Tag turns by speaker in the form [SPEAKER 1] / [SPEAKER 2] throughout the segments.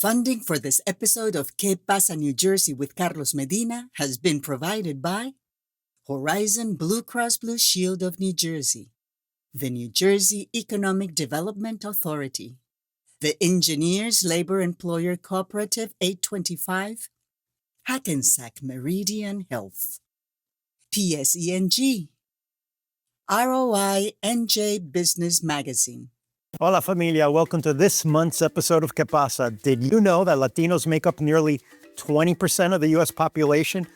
[SPEAKER 1] Funding for this episode of Que Pasa New Jersey with Carlos Medina has been provided by Horizon Blue Cross Blue Shield of New Jersey, the New Jersey Economic Development Authority, the Engineers Labor Employer Cooperative 825, Hackensack Meridian Health, PSENG, ROI NJ Business Magazine.
[SPEAKER 2] Hola familia, welcome to this month's episode of Que Pasa. Did you know that Latinos make up nearly 20% of the US population,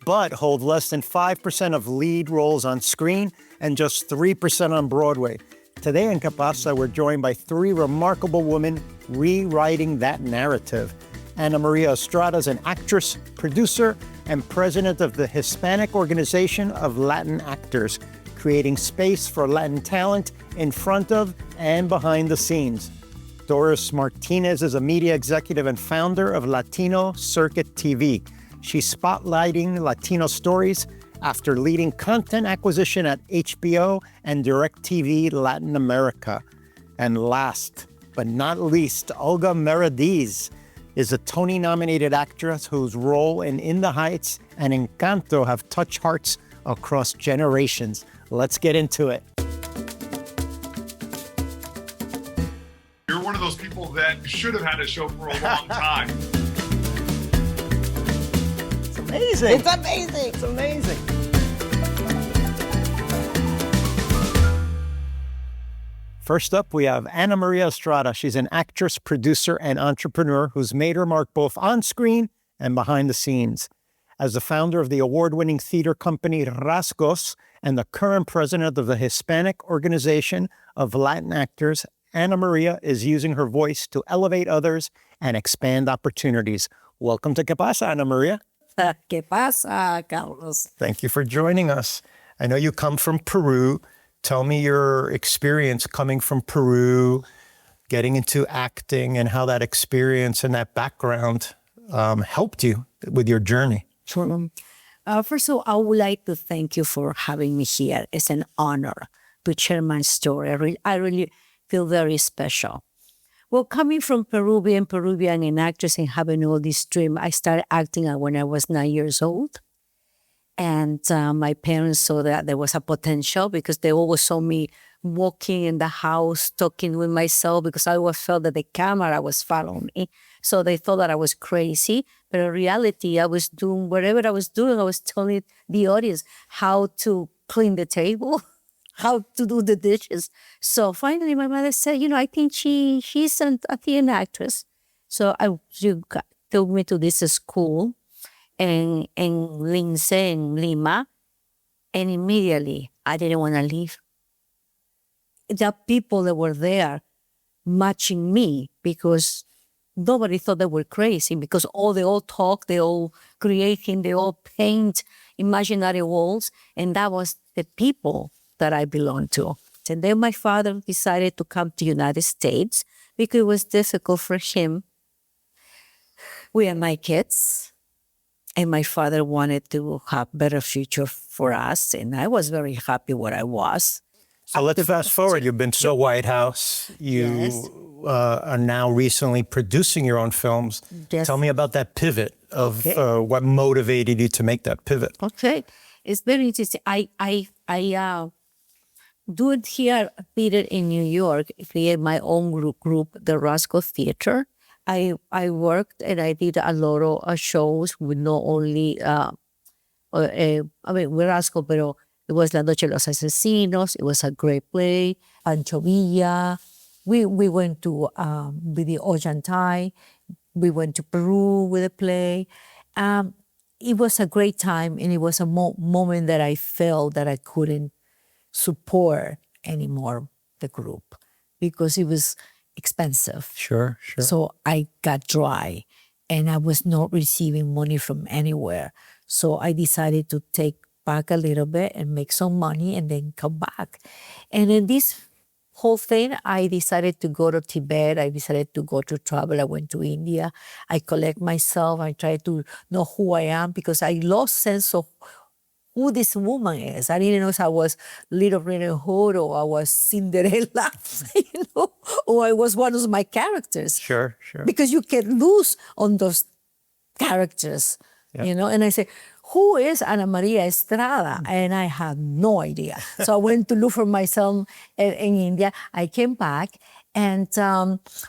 [SPEAKER 2] but hold less than 5% of lead roles on screen and just 3% on Broadway? Today in Que Pasa, we're joined by three remarkable women rewriting that narrative. Maria Estrada is an actress, producer, and president of the Hispanic Organization of Latin Actors, creating space for Latin talent in front of and behind the scenes. Doris Martinez is a media executive and founder of Latino Circuit TV. She's spotlighting Latino stories after leading content acquisition at HBO and DIRECTV Latin America. And last but not least, Olga Merediz is a Tony-nominated actress whose role in the Heights and Encanto have touched hearts across generations. Let's get into it.
[SPEAKER 3] You're one of those people that should have had a show for a long time.
[SPEAKER 2] It's amazing.
[SPEAKER 4] It's amazing.
[SPEAKER 2] It's amazing. First up, we have Maria Estrada. She's an actress, producer, and entrepreneur who's made her mark both on screen and behind the scenes. As the founder of the award-winning theater company Rasgos and the current president of the Hispanic Organization of Latin Actors, Maria is using her voice to elevate others and expand opportunities. Welcome to Que Pasa, Maria.
[SPEAKER 4] ¿Qué pasa, Carlos?
[SPEAKER 2] Thank you for joining us. I know you come from Peru. Tell me your experience coming from Peru, getting into acting, and how that experience and that background helped you with your journey.
[SPEAKER 4] Sure. First of all, I would like to thank you for having me here. It's an honor to share my story. I really feel very special. Well, coming from Peru, being Peruvian and actress and having all this dream, I started acting when I was 9 years old. And my parents saw that there was a potential because they always saw me walking in the house, talking with myself because I always felt that the camera was following me. So they thought that I was crazy. But in reality, I was doing whatever I was doing. I was telling the audience how to clean the table, how to do the dishes. So finally, my mother said, I think she's a theater actress. So she took me to this school in Lince, in Lima. And immediately, I didn't want to leave. The people that were there matching me because nobody thought they were crazy because they all talk, they all creating, they all paint imaginary walls. And that was the people that I belonged to. And then my father decided to come to the United States because it was difficult for him. We had my kids, and my father wanted to have better future for us. And I was very happy where I was.
[SPEAKER 2] So let's fast forward. You've been to the White House. You
[SPEAKER 4] Yes.
[SPEAKER 2] Are now recently producing your own films.
[SPEAKER 4] Yes.
[SPEAKER 2] Tell me about that pivot of
[SPEAKER 4] Okay.
[SPEAKER 2] what motivated you to make that pivot.
[SPEAKER 4] Okay, it's very interesting. I do it here, theater in New York, create my own group, the Rasco Theater. I worked and I did a lot of shows with not only, with Rasco, pero it was La Noche de los Asesinos. It was a great play. Pancho Villa. We went to with the Ollantay. We went to Peru with a play. It was a great time, and it was a moment that I felt that I couldn't support anymore the group because it was expensive.
[SPEAKER 2] Sure.
[SPEAKER 4] So I got dry, and I was not receiving money from anywhere. So I decided to take back a little bit and make some money and then come back. And in this whole thing, I decided to go to Tibet. I decided to go to travel. I went to India. I collect myself. I try to know who I am because I lost sense of who this woman is. I didn't know if I was Little Red Hood or I was Cinderella, or I was one of my characters.
[SPEAKER 2] Sure, sure.
[SPEAKER 4] Because you can lose on those characters, And I say, who is Ana Maria Estrada? And I had no idea. So I went to look for myself in India. I came back, and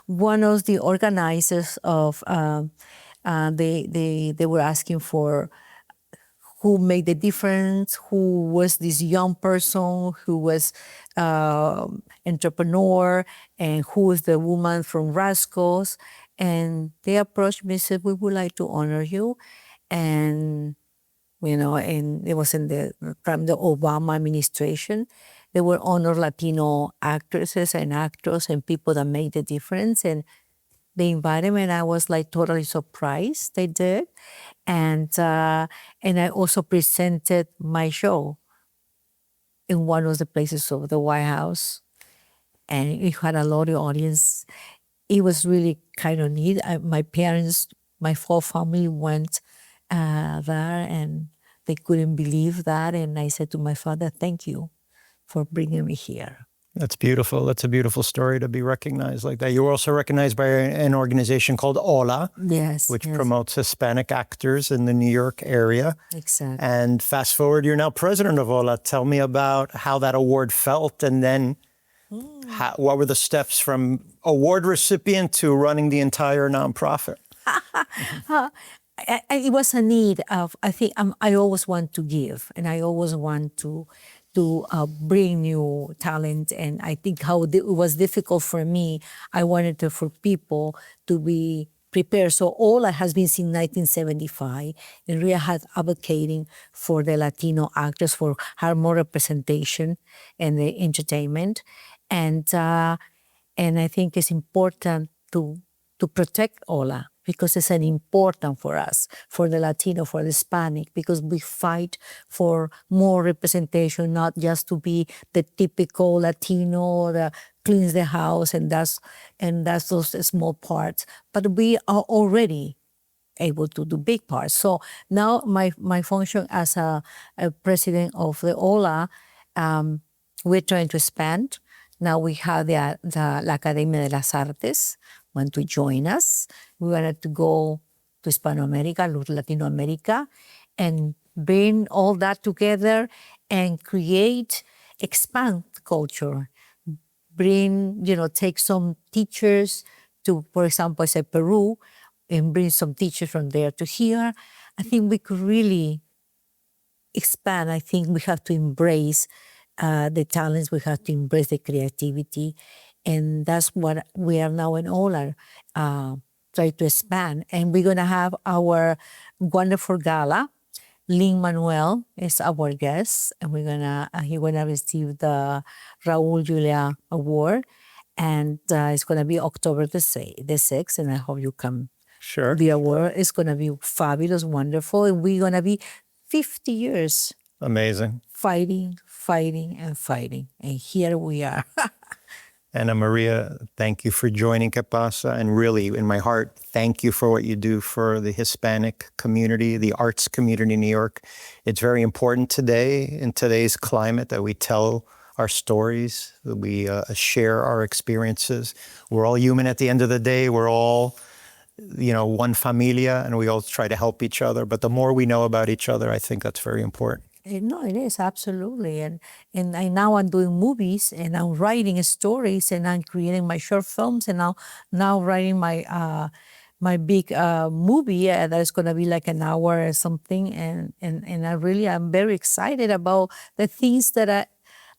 [SPEAKER 4] one of the organizers of they were asking for who made the difference, who was this young person, who was entrepreneur, and who was the woman from Rascals. And they approached me and said, we would like to honor you. And, and it was from the Obama administration. They were honor Latino actresses and actors and people that made the difference. And they invited me, and I was like totally surprised they did. And I also presented my show in one of the places of the White House, and it had a lot of audience. It was really kind of neat. My parents, my whole family went there, and they couldn't believe that. And I said to my father, thank you for bringing me here.
[SPEAKER 2] That's beautiful. That's a beautiful story to be recognized like that. You were also recognized by an organization called HOLA, which promotes Hispanic actors in the New York area.
[SPEAKER 4] Exactly.
[SPEAKER 2] And fast forward, you're now president of HOLA. Tell me about how that award felt, and then what were the steps from award recipient to running the entire nonprofit?
[SPEAKER 4] It was a need of, I think I always want to give, and I always want to bring new talent. And I think how it was difficult for me, I wanted for people to be prepared. So HOLA has been since 1975, and Ria has advocating for the Latino actors, for have more representation in the entertainment. And I think it's important to protect HOLA, because it's an important for us, for the Latino, for the Hispanic, because we fight for more representation, not just to be the typical Latino that cleans the house and does those small parts. But we are already able to do big parts. So now my function as a president of the HOLA, we're trying to expand. Now we have the La Academia de las Artes want to join us. We wanted to go to Hispanoamerica, Latino America, and bring all that together and expand culture. Take some teachers to, for example, say Peru, and bring some teachers from there to here. I think we could really expand. I think we have to embrace the talents, we have to embrace the creativity. And that's what we are now in HOLA, try to expand. And we're going to have our wonderful gala. Lin-Manuel is our guest, and he's going to receive the Raul Julia Award. And it's going to be October the 6th, and I hope you come.
[SPEAKER 2] Sure.
[SPEAKER 4] The award is going to be fabulous, wonderful, and we're going to be 50 years.
[SPEAKER 2] Amazing.
[SPEAKER 4] Fighting, and fighting. And here we are.
[SPEAKER 2] Ana Maria, thank you for joining Que Pasa. And really, in my heart, thank you for what you do for the Hispanic community, the arts community in New York. It's very important today, in today's climate, that we tell our stories, that we share our experiences. We're all human at the end of the day. We're all, one familia, and we all try to help each other. But the more we know about each other, I think that's very important.
[SPEAKER 4] No, it is, absolutely. And now I'm doing movies, and I'm writing stories, and I'm creating my short films, and now writing my big movie that is going to be like an hour or something. And I'm very excited about the things that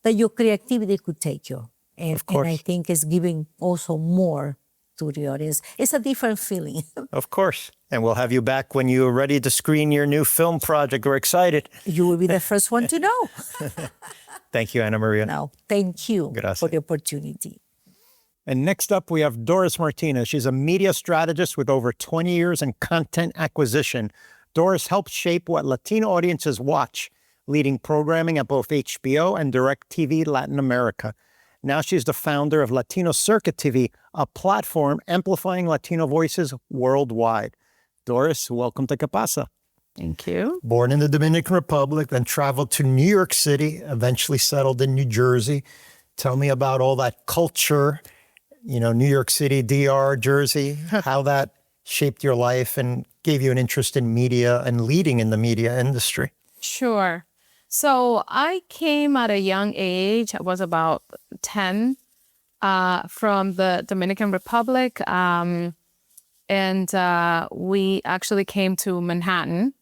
[SPEAKER 4] your creativity could take you.
[SPEAKER 2] Of course.
[SPEAKER 4] And I think it's giving also more to the audience. It's a different feeling.
[SPEAKER 2] Of course. And we'll have you back when you're ready to screen your new film project. We're excited.
[SPEAKER 4] You will be the first one to know.
[SPEAKER 2] Thank you, Ana Maria.
[SPEAKER 4] No, thank you for the opportunity.
[SPEAKER 2] And next up, we have Doris Martinez. She's a media strategist with over 20 years in content acquisition. Doris helps shape what Latino audiences watch, leading programming at both HBO and DIRECTV Latin America. Now she's the founder of Latino Circuit TV, a platform amplifying Latino voices worldwide. Doris, welcome to Que Pasa.
[SPEAKER 5] Thank you.
[SPEAKER 2] Born in the Dominican Republic, then traveled to New York City, eventually settled in New Jersey. Tell me about all that culture, New York City, DR, Jersey, how that shaped your life and gave you an interest in media and leading in the media industry.
[SPEAKER 5] Sure. So I came at a young age. I was about 10 from the Dominican Republic. And we actually came to Manhattan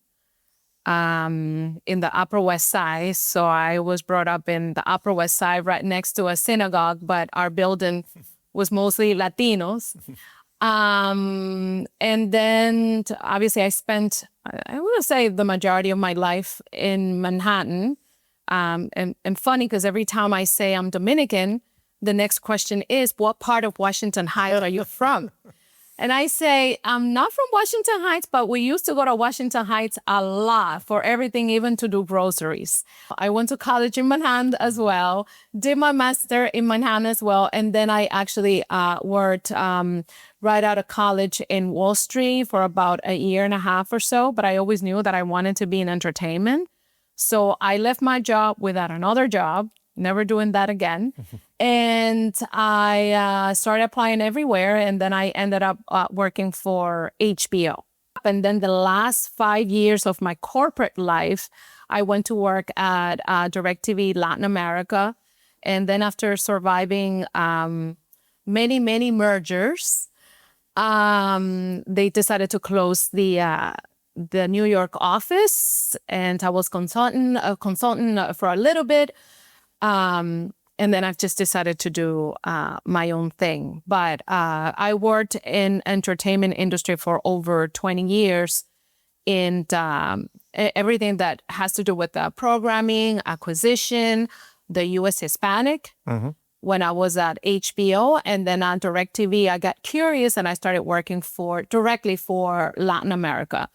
[SPEAKER 5] in the Upper West Side. So I was brought up in the Upper West Side right next to a synagogue, but our building was mostly Latinos. And then obviously I spent, I want to say, the majority of my life in Manhattan. And funny, because every time I say I'm Dominican, the next question is, what part of Washington Heights are you from? And I say, I'm not from Washington Heights, but we used to go to Washington Heights a lot for everything, even to do groceries. I went to college in Manhattan as well, did my master in Manhattan as well. And then I actually worked right out of college in Wall Street for about a year and a half or so. But I always knew that I wanted to be in entertainment. So I left my job without another job, never doing that again. And I started applying everywhere. And then I ended up working for HBO. And then the last 5 years of my corporate life, I went to work at DIRECTV Latin America. And then after surviving many, many mergers, they decided to close the New York office. And I was a consultant for a little bit. And then I've just decided to do my own thing. But I worked in entertainment industry for over 20 years in everything that has to do with programming, acquisition, the U.S. Hispanic. When I was at HBO, and then on DIRECTV, I got curious and I started working directly for Latin America.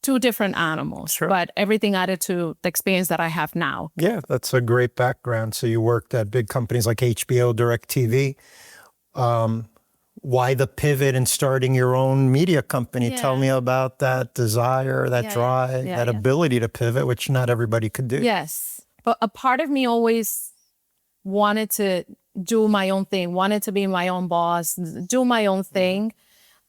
[SPEAKER 5] Two different animals,
[SPEAKER 2] Sure.
[SPEAKER 5] But everything added to the experience that I have now.
[SPEAKER 2] Yeah, that's a great background. So you worked at big companies like HBO, DIRECTV. Why the pivot in starting your own media company?
[SPEAKER 5] Yeah.
[SPEAKER 2] Tell me about that desire, that drive, that ability to pivot, which not everybody could do.
[SPEAKER 5] Yes. But a part of me always wanted to do my own thing, wanted to be my own boss, do my own thing.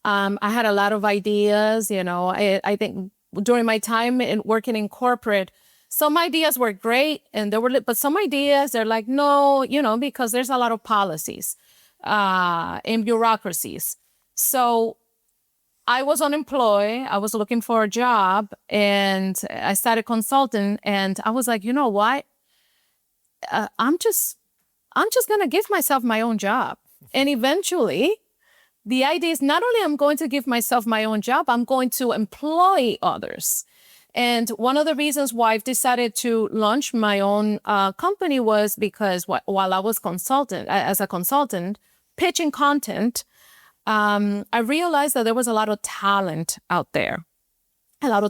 [SPEAKER 5] I had a lot of ideas, I think during my time working in corporate, some ideas were great and but some ideas, they're like, no, because there's a lot of policies and bureaucracies. So I was unemployed. I was looking for a job and I started consulting and I was like, you know what? I'm just going to give myself my own job. And eventually, the idea is not only I'm going to give myself my own job, I'm going to employ others. And one of the reasons why I've decided to launch my own company was because while I was as a consultant, pitching content, I realized that there was a lot of talent out there. A lot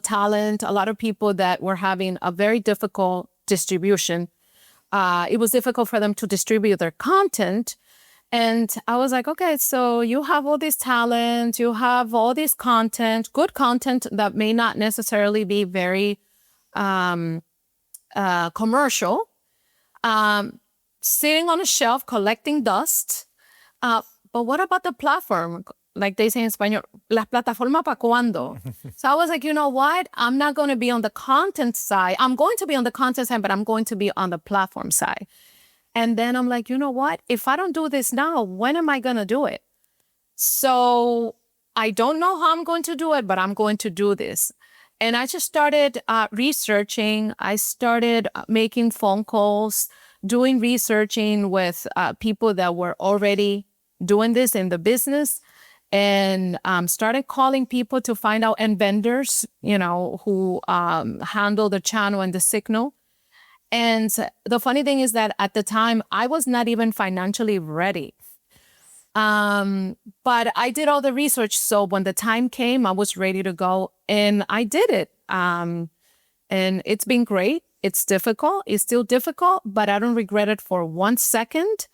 [SPEAKER 5] of people that were having a very difficult distribution. It was difficult for them to distribute their content. And I was like, okay, so you have all this talent, you have all this content, good content that may not necessarily be very commercial, sitting on a shelf collecting dust. But what about the platform? Like they say in Spanish, ¿la plataforma pa' cuándo? So I was like, you know what? I'm not going to be on the content side. I'm going to be on the content side, but I'm going to be on the platform side. And then I'm like, you know what? If I don't do this now, when am I going to do it? So I don't know how I'm going to do it, but I'm going to do this. And I just started researching. I started making phone calls, doing researching with people that were already doing this in the business, and started calling people to find out, and vendors, who handle the channel and the signal. And the funny thing is that at the time, I was not even financially ready. But I did all the research. So when the time came, I was ready to go and I did it. And it's been great. It's difficult. It's still difficult, but I don't regret it for 1 second.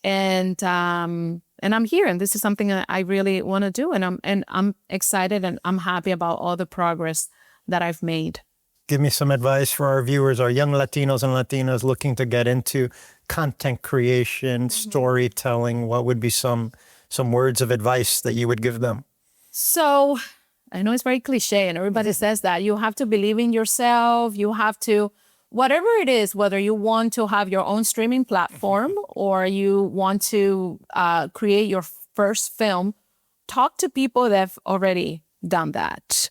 [SPEAKER 5] And I'm here, and this is something that I really want to do. And I'm excited and I'm happy about all the progress that I've made.
[SPEAKER 2] Give me some advice for our viewers, our young Latinos and Latinas looking to get into content creation, storytelling. What would be some words of advice that you would give them?
[SPEAKER 5] So I know it's very cliche and everybody says that. You have to believe in yourself. You have to, whatever it is, whether you want to have your own streaming platform or you want to create your first film, talk to people that have already done that.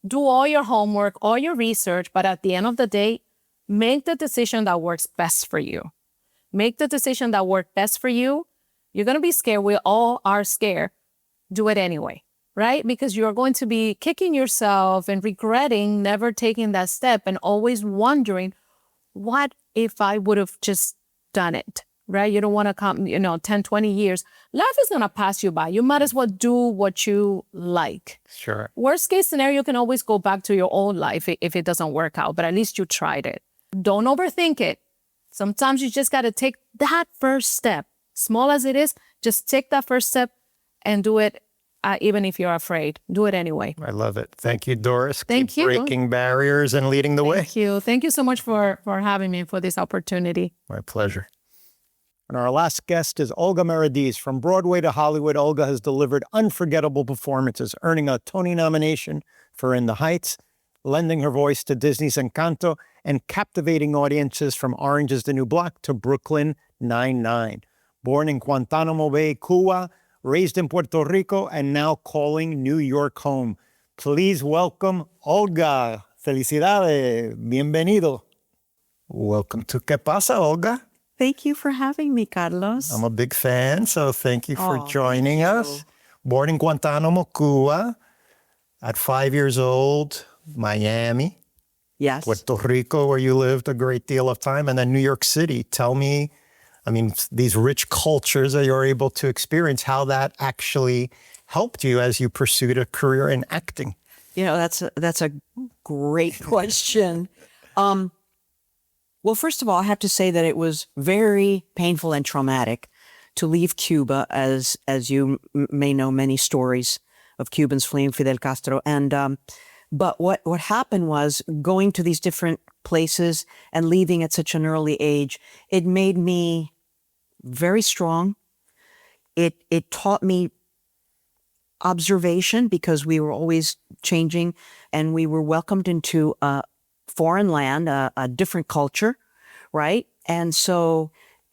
[SPEAKER 5] Do all your homework, all your research, but at the end of the day, make the decision that works best for you. Make the decision that works best for you. You're going to be scared. We all are scared. Do it anyway, right? Because you're going to be kicking yourself and regretting never taking that step and always wondering, what if I would have just done it, right? You don't want to come, 10, 20 years. Life is going to pass you by. You might as well do what you like.
[SPEAKER 2] Sure.
[SPEAKER 5] Worst case scenario, you can always go back to your old life if it doesn't work out, but at least you tried it. Don't overthink it. Sometimes you just got to take that first step. Small as it is, just take that first step and do it, even if you're afraid. Do it anyway.
[SPEAKER 2] I love it. Thank you, Doris.
[SPEAKER 5] Thank you.
[SPEAKER 2] Breaking barriers and leading the way.
[SPEAKER 5] Thank you. Thank you so much for having me, for this opportunity.
[SPEAKER 2] My pleasure. And our last guest is Olga Merediz. From Broadway to Hollywood, Olga has delivered unforgettable performances, earning a Tony nomination for In the Heights, lending her voice to Disney's Encanto, and captivating audiences from Orange is the New Black to Brooklyn Nine-Nine. Born in Guantanamo Bay, Cuba, raised in Puerto Rico, and now calling New York home. Please welcome Olga. Felicidades. Bienvenido. Welcome to ¿Qué pasa, Olga?
[SPEAKER 6] Thank you for having me, Carlos.
[SPEAKER 2] I'm a big fan, so thank you for joining us. Born in Guantanamo, Cuba, at 5 years old, Miami,
[SPEAKER 6] Yes.
[SPEAKER 2] Puerto Rico, where you lived a great deal of time, and then New York City. Tell me, these rich cultures that you're able to experience, how that actually helped you as you pursued a career in acting.
[SPEAKER 6] That's a great question. Well, first of all, I have to say that it was very painful and traumatic to leave Cuba, as you may know many stories of Cubans fleeing Fidel Castro. And but what happened was, going to these different places and leaving at such an early age, it made me very strong. It taught me observation, because we were always changing and we were welcomed into a foreign land, a different culture, right? And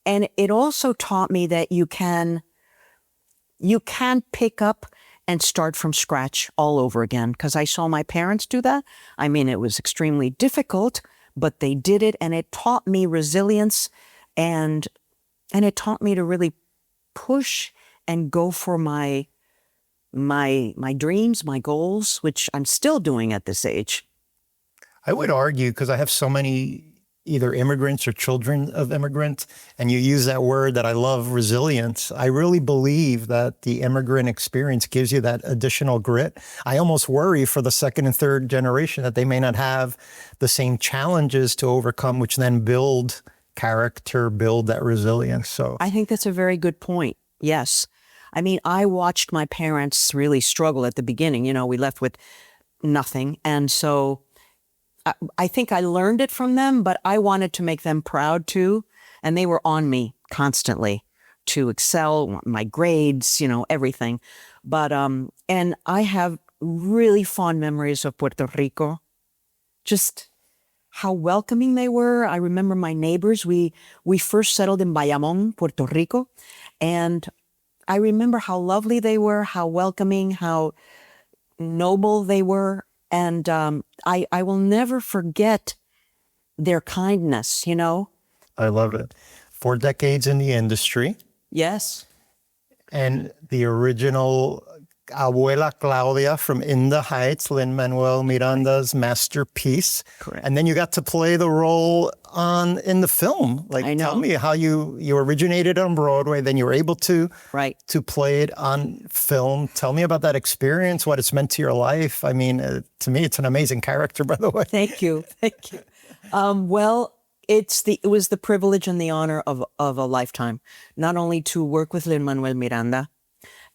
[SPEAKER 6] it also taught me that you can pick up and start from scratch all over again, because I saw my parents do that. It was extremely difficult, but they did it, and it taught me resilience, and it taught me to really push and go for my dreams, my goals, which I'm still doing at this age.
[SPEAKER 2] I would argue, because I have so many either immigrants or children of immigrants, and you use that word that I love, resilience. I really believe that the immigrant experience gives you that additional grit. I almost worry for the second and third generation that they may not have the same challenges to overcome, which then build character, build that resilience. So
[SPEAKER 6] I think that's a very good point. Yes. I watched my parents really struggle at the beginning. We left with nothing. And so I think I learned it from them, but I wanted to make them proud too. And they were on me constantly to excel, my grades, everything. But, and I have really fond memories of Puerto Rico. Just how welcoming they were. I remember my neighbors. We first settled in Bayamón, Puerto Rico. And I remember how lovely they were, how welcoming, how noble they were. And I will never forget their kindness,
[SPEAKER 2] I love it. 4 decades in the industry.
[SPEAKER 6] Yes.
[SPEAKER 2] And the original Abuela Claudia from In the Heights, Lin-Manuel Miranda's masterpiece.
[SPEAKER 6] Correct.
[SPEAKER 2] And then you got to play the role in the film.
[SPEAKER 6] I know.
[SPEAKER 2] Tell me how you originated on Broadway, then you were able to play it on film. Tell me about that experience, what it's meant to your life. To me, it's an amazing character, by the way.
[SPEAKER 6] Thank you. Thank you. Well, it was the privilege and the honor of a lifetime, not only to work with Lin-Manuel Miranda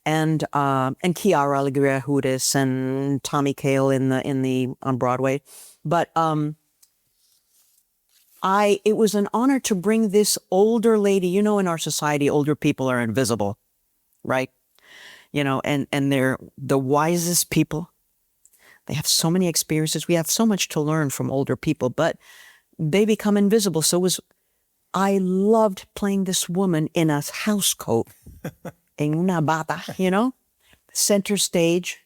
[SPEAKER 6] and Kiara Alegria Hudes and Tommy Kail on Broadway. But it was an honor to bring this older lady. You know, in our society, older people are invisible, right? You know, and they're the wisest people. They have so many experiences. We have so much to learn from older people, but they become invisible. So I loved playing this woman in a house coat, en una bata, you know, center stage,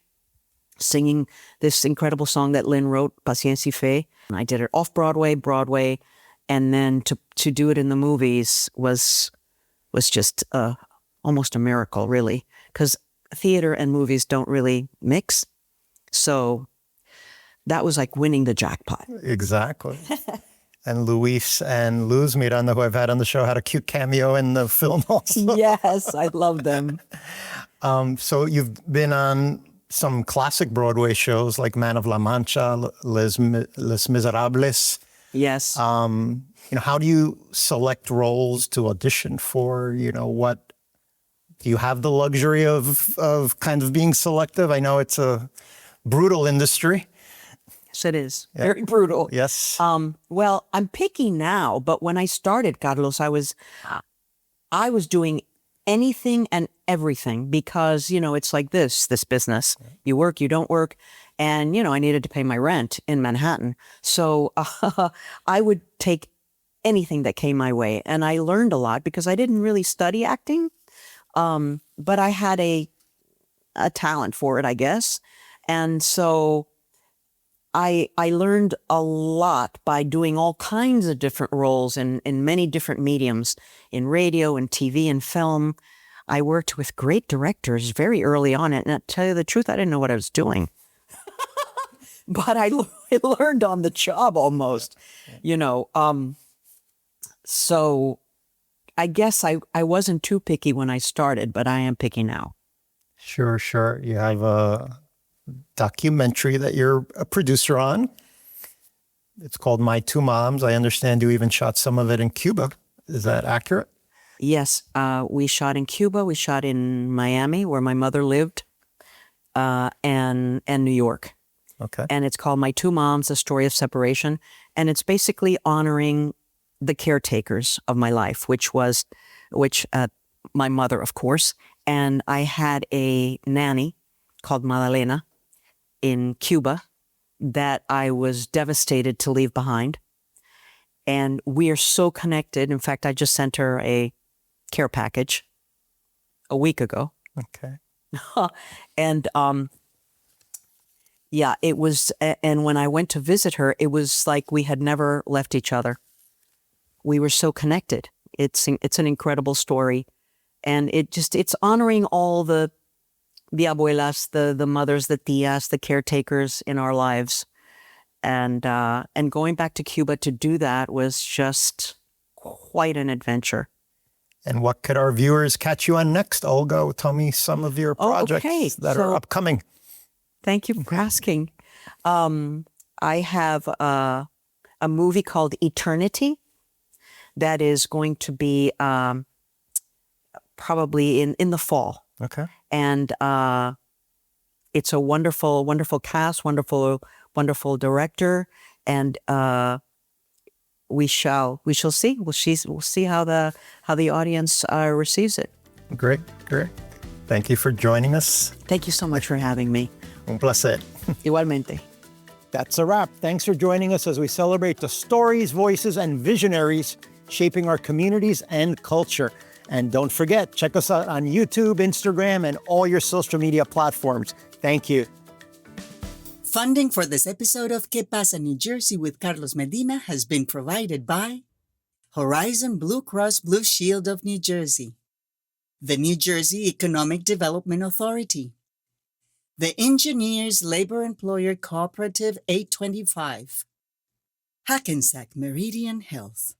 [SPEAKER 6] singing this incredible song that Lynn wrote, Paciencia y Fe. I did it off Broadway, and then to do it in the movies was just almost a miracle, really, because theater and movies don't really mix. So that was like winning the jackpot.
[SPEAKER 2] Exactly. And Luis and Luz Miranda, who I've had on the show, had a cute cameo in the film also.
[SPEAKER 6] Yes, I love them.
[SPEAKER 2] So you've been on some classic Broadway shows like Man of La Mancha, Les Miserables.
[SPEAKER 6] Yes.
[SPEAKER 2] You know, how do you select roles to audition for? You know, what do you have the luxury of kind of being selective? I know it's a brutal industry.
[SPEAKER 6] Yes, it is. Yeah. Very brutal.
[SPEAKER 2] Yes.
[SPEAKER 6] Well, I'm picky now, but when I started, Carlos, I was doing anything and everything because, you know, it's like this business. You work, you don't work. And, you know, I needed to pay my rent in Manhattan. So I would take anything that came my way. And I learned a lot because I didn't really study acting. But I had a talent for it, I guess. And so I learned a lot by doing all kinds of different roles in many different mediums, in radio and TV and film. I worked with great directors very early on. And to tell you the truth, I didn't know what I was doing. But I learned on the job almost, you know. So I guess I wasn't too picky when I started, but I am picky now.
[SPEAKER 2] Sure, sure. You have a documentary that you're a producer on. It's called My Two Moms. I understand you even shot some of it in Cuba. Is that accurate?
[SPEAKER 6] Yes. We shot in Cuba. We shot in Miami, where my mother lived, and New York.
[SPEAKER 2] Okay.
[SPEAKER 6] And it's called My Two Moms, A Story of Separation. And it's basically honoring the caretakers of my life, which my mother, of course. And I had a nanny called Madalena in Cuba that I was devastated to leave behind. And we are so connected. In fact, I just sent her a care package a week ago.
[SPEAKER 2] Okay.
[SPEAKER 6] And yeah, it was, and when I went to visit her, it was like we had never left each other. We were so connected. It's an incredible story. And it's honoring all the abuelas, the mothers, the tias, the caretakers in our lives. And going back to Cuba to do that was just quite an adventure.
[SPEAKER 2] And what could our viewers catch you on next, Olga? Tell me some of your projects that are upcoming.
[SPEAKER 6] Thank you for asking. I have a movie called Eternity that is going to be probably in the fall.
[SPEAKER 2] Okay.
[SPEAKER 6] And it's a wonderful, wonderful cast, wonderful director, and we shall see. We'll see how the audience receives it.
[SPEAKER 2] Great. Thank you for joining us.
[SPEAKER 6] Thank you so much for having me.
[SPEAKER 2] Un placer.
[SPEAKER 6] Igualmente.
[SPEAKER 2] That's a wrap. Thanks for joining us as we celebrate the stories, voices, and visionaries shaping our communities and culture. And don't forget, check us out on YouTube, Instagram, and all your social media platforms. Thank you.
[SPEAKER 1] Funding for this episode of Que Pasa New Jersey with Carlos Medina has been provided by Horizon Blue Cross Blue Shield of New Jersey, the New Jersey Economic Development Authority, the Engineers Labor Employer Cooperative 825, Hackensack Meridian Health,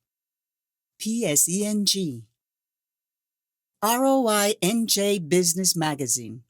[SPEAKER 1] PSENG, ROI NJ Business Magazine,